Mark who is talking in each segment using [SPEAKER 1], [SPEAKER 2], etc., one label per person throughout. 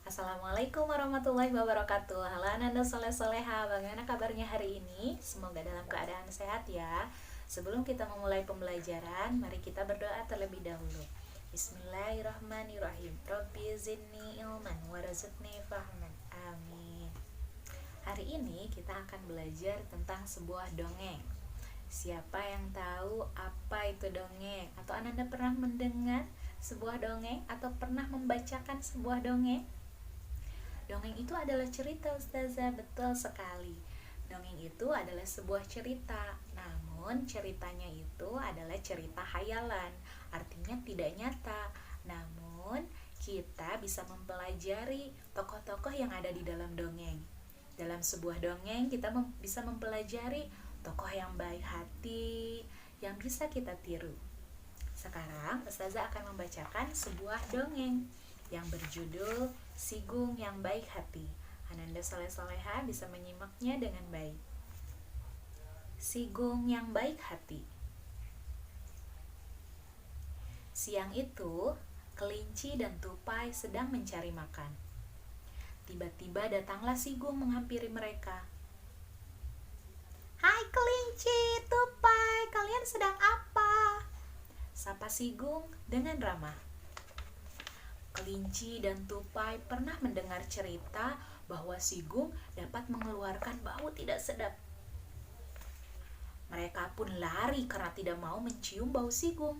[SPEAKER 1] Assalamualaikum warahmatullahi wabarakatuh. Halo Ananda Soleh-Soleha, bagaimana kabarnya hari ini? Semoga dalam keadaan sehat ya. Sebelum kita memulai pembelajaran, mari kita berdoa terlebih dahulu. Bismillahirrahmanirrahim. Rabbi zidni ilman warzuqni fahman. Amin. Hari ini kita akan belajar tentang sebuah dongeng. Siapa yang tahu apa itu dongeng? Atau Ananda pernah mendengar sebuah dongeng atau pernah membacakan sebuah dongeng? Dongeng itu adalah cerita, Ustazah. Betul sekali. Dongeng itu adalah sebuah cerita. Namun ceritanya itu adalah cerita hayalan. Artinya tidak nyata. Namun kita bisa mempelajari tokoh-tokoh yang ada di dalam dongeng. Dalam sebuah dongeng kita bisa mempelajari tokoh yang baik hati, yang bisa kita tiru. Sekarang Ustazah akan membacakan sebuah dongeng yang berjudul Si Gung yang Baik Hati. Ananda Soleh-Soleha bisa menyimaknya dengan baik. Si Gung yang Baik Hati. Siang itu, kelinci dan tupai sedang mencari makan. Tiba-tiba datanglah si Gung menghampiri mereka. "Hai kelinci, tupai, kalian sedang apa?" sapa si Gung dengan ramah. Kelinci dan tupai pernah mendengar cerita bahwa si Gung dapat mengeluarkan bau tidak sedap. Mereka pun lari karena tidak mau mencium bau si Gung.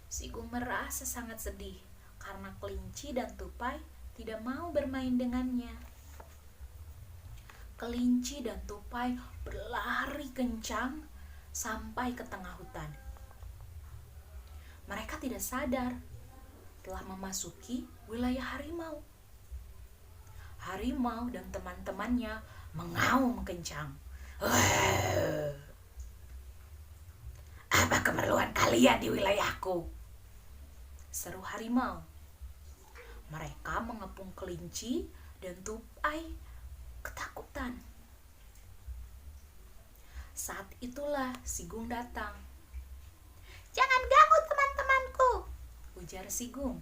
[SPEAKER 1] Si Gung merasa sangat sedih karena kelinci dan tupai tidak mau bermain dengannya. Kelinci dan tupai berlari kencang sampai ke tengah hutan. Mereka tidak sadar telah memasuki wilayah harimau. Harimau dan teman-temannya mengaum kencang. "Apa keperluan kalian di wilayahku?" seru harimau. Mereka mengepung kelinci dan tupai ketakutan. Saat itulah si Gung datang. "Jangan ganggu teman-temanku," ujar si Gung.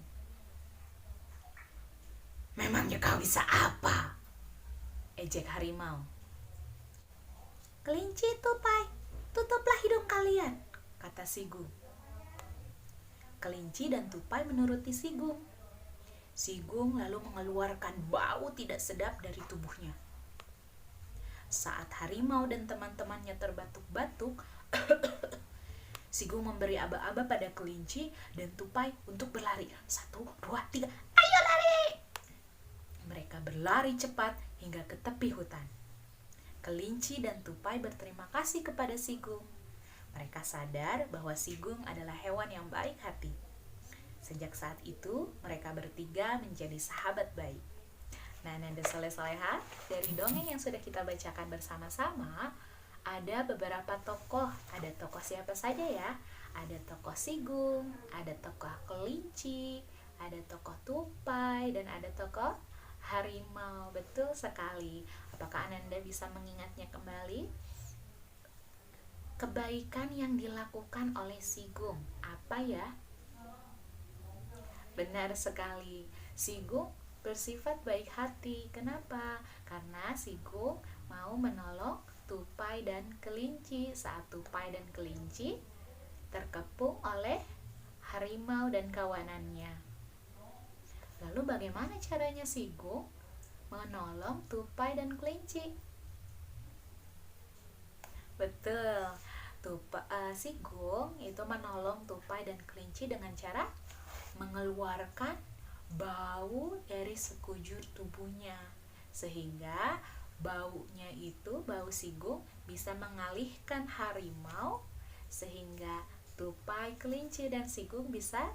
[SPEAKER 1] "Memangnya kau bisa apa?" ejek harimau. "Kelinci, tupai, tutuplah hidung kalian," kata si Gung. Kelinci dan tupai menuruti si Gung. Si Gung lalu mengeluarkan bau tidak sedap dari tubuhnya. Saat harimau dan teman-temannya terbatuk-batuk, si Gung memberi aba-aba pada kelinci dan tupai untuk berlari. 1, 2, 3, ayo lari! Mereka berlari cepat hingga ke tepi hutan. Kelinci dan tupai berterima kasih kepada si Gung. Mereka sadar bahwa si Gung adalah hewan yang baik hati. Sejak saat itu, mereka bertiga menjadi sahabat baik. Nah, Ananda Soleh-Soleha, dari dongeng yang sudah kita bacakan bersama-sama, ada beberapa tokoh. Ada tokoh siapa saja ya? Ada tokoh si Gung, ada tokoh kelinci, ada tokoh tupai, dan ada tokoh harimau. Betul sekali. Apakah Ananda bisa mengingatnya kembali? Kebaikan yang dilakukan oleh si Gung, apa ya? Benar sekali. Si Gung bersifat baik hati. Kenapa? Karena si Gung mau menolong tupai dan kelinci saat tupai dan kelinci terkepung oleh harimau dan kawanannya. Lalu bagaimana caranya si Gung menolong tupai dan kelinci? Betul, si Gung itu menolong tupai dan kelinci dengan cara mengeluarkan bau dari sekujur tubuhnya, sehingga baunya itu, bau si Gung, bisa mengalihkan harimau, sehingga tupai, kelinci, dan si Gung bisa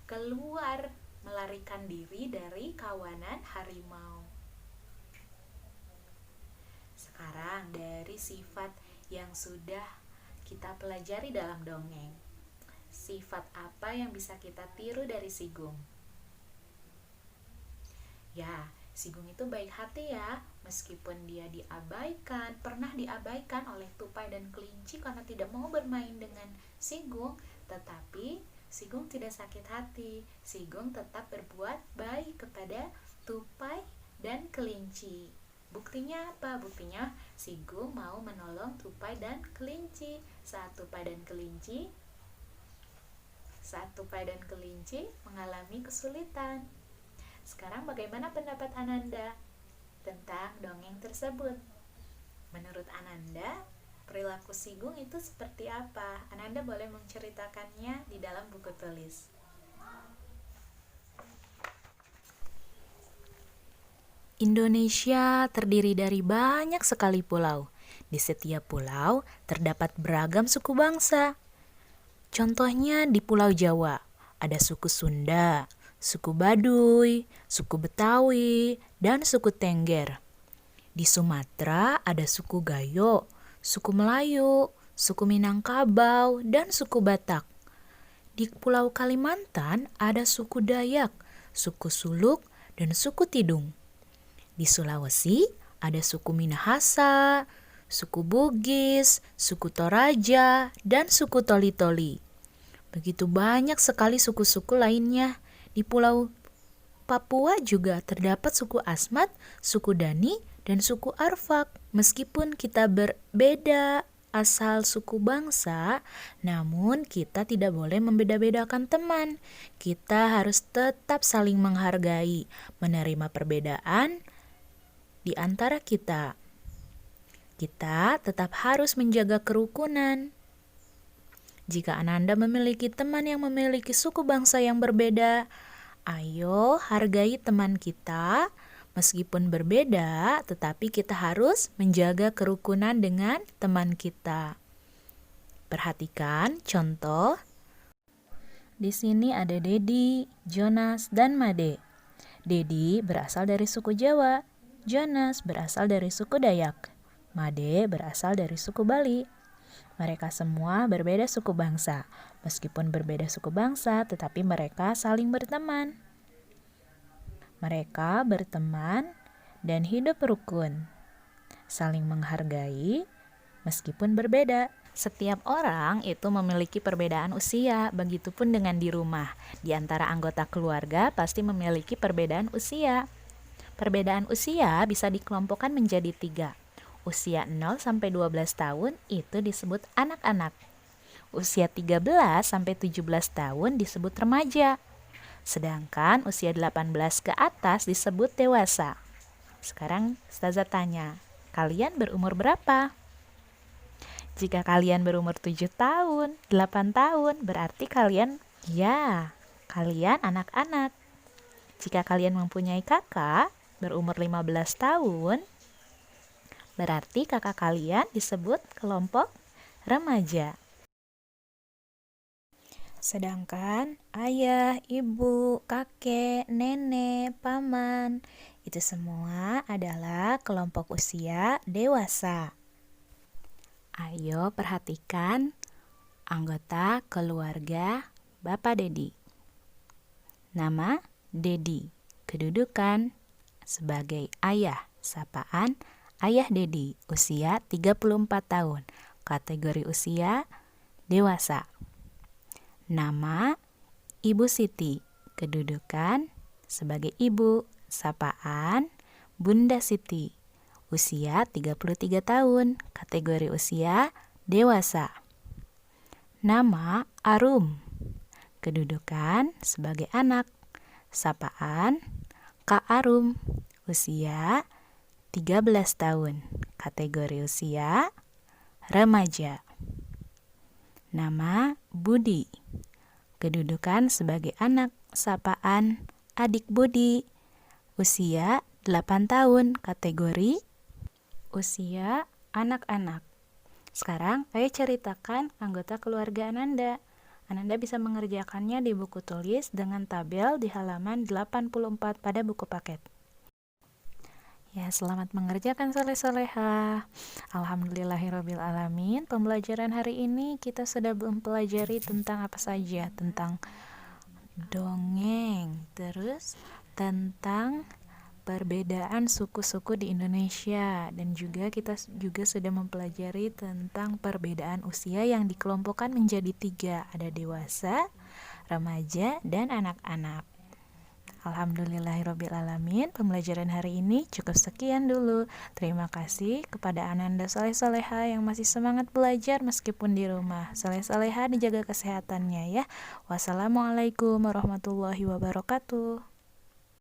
[SPEAKER 1] keluar melarikan diri dari kawanan harimau. Sekarang dari sifat yang sudah kita pelajari dalam dongeng, sifat apa yang bisa kita tiru dari si Gung? Ya, si Gung itu baik hati ya, meskipun dia pernah diabaikan oleh tupai dan kelinci karena tidak mau bermain dengan si Gung, Tetapi Sigung tidak sakit hati. Sigung tetap berbuat baik kepada tupai dan kelinci. Buktinya apa? Buktinya Sigung mau menolong tupai dan kelinci. Saat tupai dan kelinci mengalami kesulitan. Sekarang bagaimana pendapat Ananda tentang dongeng tersebut? Menurut Ananda, perilaku Sigung itu seperti apa? Ananda boleh menceritakannya di dalam buku tulis.
[SPEAKER 2] Indonesia terdiri dari banyak sekali pulau. Di setiap pulau terdapat beragam suku bangsa. Contohnya di Pulau Jawa, ada suku Sunda, suku Baduy, suku Betawi, dan suku Tengger. Di Sumatera ada suku Gayo, suku Melayu, suku Minangkabau, dan suku Batak. Di Pulau Kalimantan ada suku Dayak, suku Suluk, dan suku Tidung. Di Sulawesi ada suku Minahasa, suku Bugis, suku Toraja, dan suku Toli-Toli. Begitu banyak sekali suku-suku lainnya. Di Pulau Papua juga terdapat suku Asmat, suku Dani, dan suku Arfak. Meskipun kita berbeda asal suku bangsa, namun kita tidak boleh membeda-bedakan teman. Kita harus tetap saling menghargai, menerima perbedaan di antara kita. Kita tetap harus menjaga kerukunan. Jika Ananda memiliki teman yang memiliki suku bangsa yang berbeda, ayo hargai teman kita. Meskipun berbeda, tetapi kita harus menjaga kerukunan dengan teman kita. Perhatikan contoh. Di sini ada Dedi, Jonas, dan Made. Dedi berasal dari suku Jawa. Jonas berasal dari suku Dayak. Made berasal dari suku Bali. Mereka semua berbeda suku bangsa. Meskipun berbeda suku bangsa, tetapi mereka saling berteman. Mereka berteman dan hidup rukun, saling menghargai meskipun berbeda. Setiap orang itu memiliki perbedaan usia, begitupun dengan di rumah. Di antara anggota keluarga pasti memiliki perbedaan usia. Perbedaan usia bisa dikelompokkan menjadi 3. Usia 0 sampai 12 tahun itu disebut anak-anak. Usia 13 sampai 17 tahun disebut remaja. Sedangkan usia 18 ke atas disebut dewasa. Sekarang Ustazah tanya, kalian berumur berapa? Jika kalian berumur 7 tahun, 8 tahun, berarti kalian anak-anak. Jika kalian mempunyai kakak berumur 15 tahun, berarti kakak kalian disebut kelompok remaja. Sedangkan ayah, ibu, kakek, nenek, paman, itu semua adalah kelompok usia dewasa. Ayo perhatikan anggota keluarga Bapak Dedi. Nama Dedi, kedudukan sebagai ayah, sapaan Ayah Dedi, usia 34 tahun, kategori usia dewasa. Nama Ibu Siti, kedudukan sebagai ibu, sapaan Bunda Siti, usia 33 tahun, kategori usia dewasa. Nama Arum, kedudukan sebagai anak, sapaan Kak Arum, usia 13 tahun, kategori usia remaja. Nama Budi, kedudukan sebagai anak, sapaan Adik Budi, usia 8 tahun, kategori usia anak-anak. Sekarang ayo ceritakan anggota keluarga Ananda. Ananda bisa mengerjakannya di buku tulis dengan tabel di halaman 84 pada buku paket. Ya, selamat mengerjakan soleh-soleha. Alhamdulillahirrabbilalamin. Pembelajaran hari ini kita sudah mempelajari tentang apa saja? Tentang dongeng, terus tentang perbedaan suku-suku di Indonesia, dan juga kita juga sudah mempelajari tentang perbedaan usia yang dikelompokkan menjadi 3, ada dewasa, remaja, dan anak-anak. Alhamdulillahirrabbilalamin, pembelajaran hari ini cukup sekian dulu. Terima kasih kepada Ananda Soleh-Soleha yang masih semangat belajar meskipun di rumah. Soleh-Soleha dijaga kesehatannya ya. Wassalamualaikum warahmatullahi wabarakatuh.